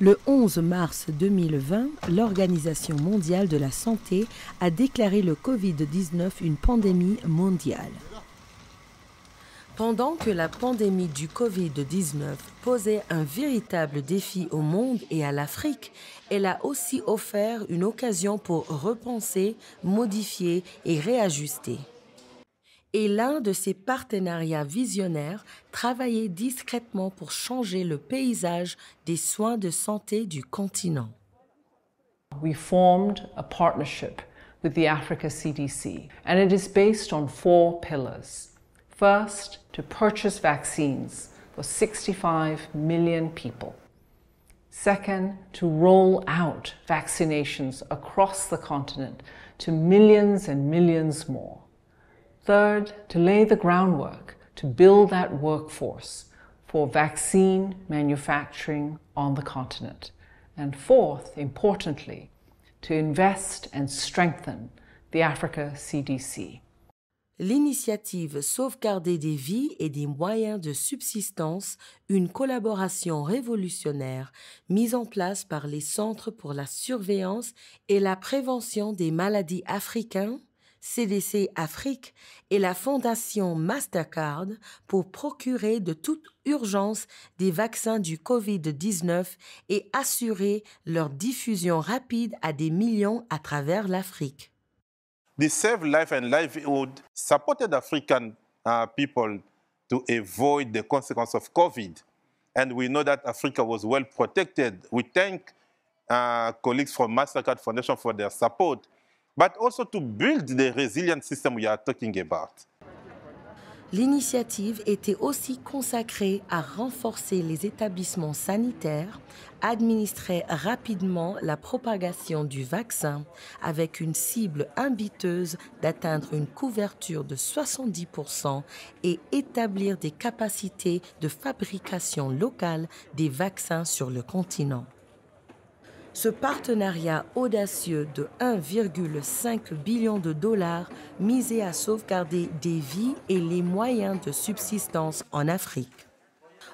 Le 11 mars 2020, l'Organisation mondiale de la santé a déclaré le Covid-19 une pandémie mondiale. Pendant que la pandémie du Covid-19 posait un véritable défi au monde et à l'Afrique, elle a aussi offert une occasion pour repenser, modifier et réajuster. Et l'un de ces partenariats visionnaires travaillait discrètement pour changer le paysage des soins de santé du continent. We formed a partnership with the Africa CDC, and it is based on 4 pillars. First, to purchase vaccines for 65 million people. Second, to roll out vaccinations across the continent to millions and millions more. Third, to lay the groundwork to build that workforce for vaccine manufacturing on the continent. And fourth, importantly, to invest and strengthen the Africa CDC. L'initiative Sauvegarder des vies et des moyens de subsistance, une collaboration révolutionnaire mise en place par les Centres pour la surveillance et la prévention des maladies africains, CDC Afrique, et la Fondation Mastercard pour procurer de toute urgence des vaccins du Covid-19 et assurer leur diffusion rapide à des millions à travers l'Afrique. The Save Life and Livelihood supported African people to avoid the consequence of COVID. And we know that Africa was well protected. We thank colleagues from Mastercard Foundation for their support, but also to build the resilient system we are talking about. L'initiative était aussi consacrée à renforcer les établissements sanitaires, administrer rapidement la propagation du vaccin avec une cible ambitieuse d'atteindre une couverture de 70% et établir des capacités de fabrication locale des vaccins sur le continent. Ce partenariat audacieux de 1,5 billion de dollars misé à sauvegarder des vies et les moyens de subsistance en Afrique.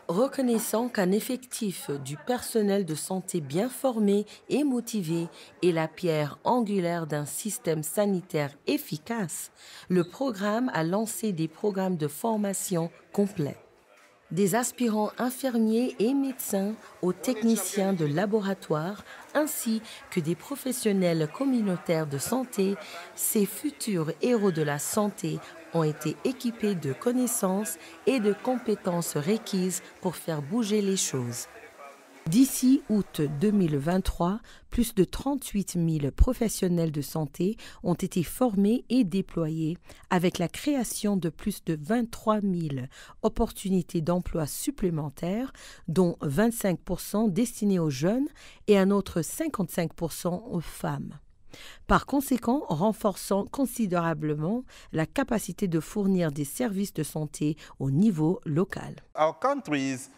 Reconnaissant qu'un effectif du personnel de santé bien formé et motivé est la pierre angulaire d'un système sanitaire efficace, le programme a lancé des programmes de formation complets. Des aspirants infirmiers et médecins aux techniciens de laboratoire, ainsi que des professionnels communautaires de santé, ces futurs héros de la santé ont été équipés de connaissances et de compétences requises pour faire bouger les choses. D'ici août 2023, plus de 38 000 professionnels de santé ont été formés et déployés avec la création de plus de 23 000 opportunités d'emploi supplémentaires, dont 25% destinés aux jeunes et un autre 55% aux femmes. Par conséquent, renforçant considérablement la capacité de fournir des services de santé au niveau local. Our countries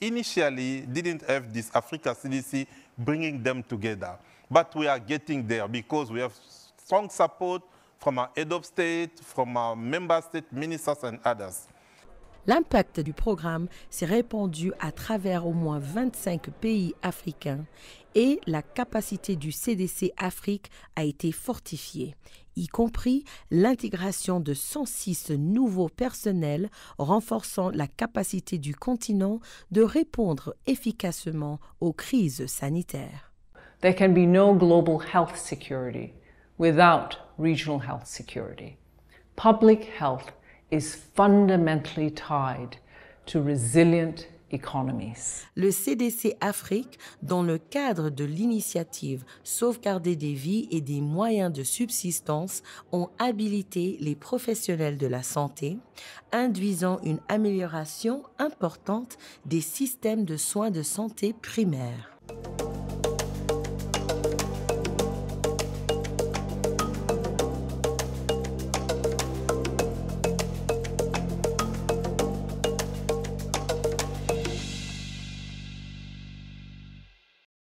initially didn't have this Africa CDC bringing them together, but we are getting there because we have strong support from our head of state, from our member state ministers and others. L'impact du programme s'est répandu à travers au moins 25 pays africains et la capacité du CDC Afrique a été fortifiée, y compris l'intégration de 106 nouveaux personnels renforçant la capacité du continent de répondre efficacement aux crises sanitaires. There can be no global health security without regional health security. Public health is fundamentally tied to resilient economies. Le CDC Afrique, dans le cadre de l'initiative Sauvegarder des vies et des moyens de subsistance, ont habilité les professionnels de la santé, induisant une amélioration importante des systèmes de soins de santé primaires.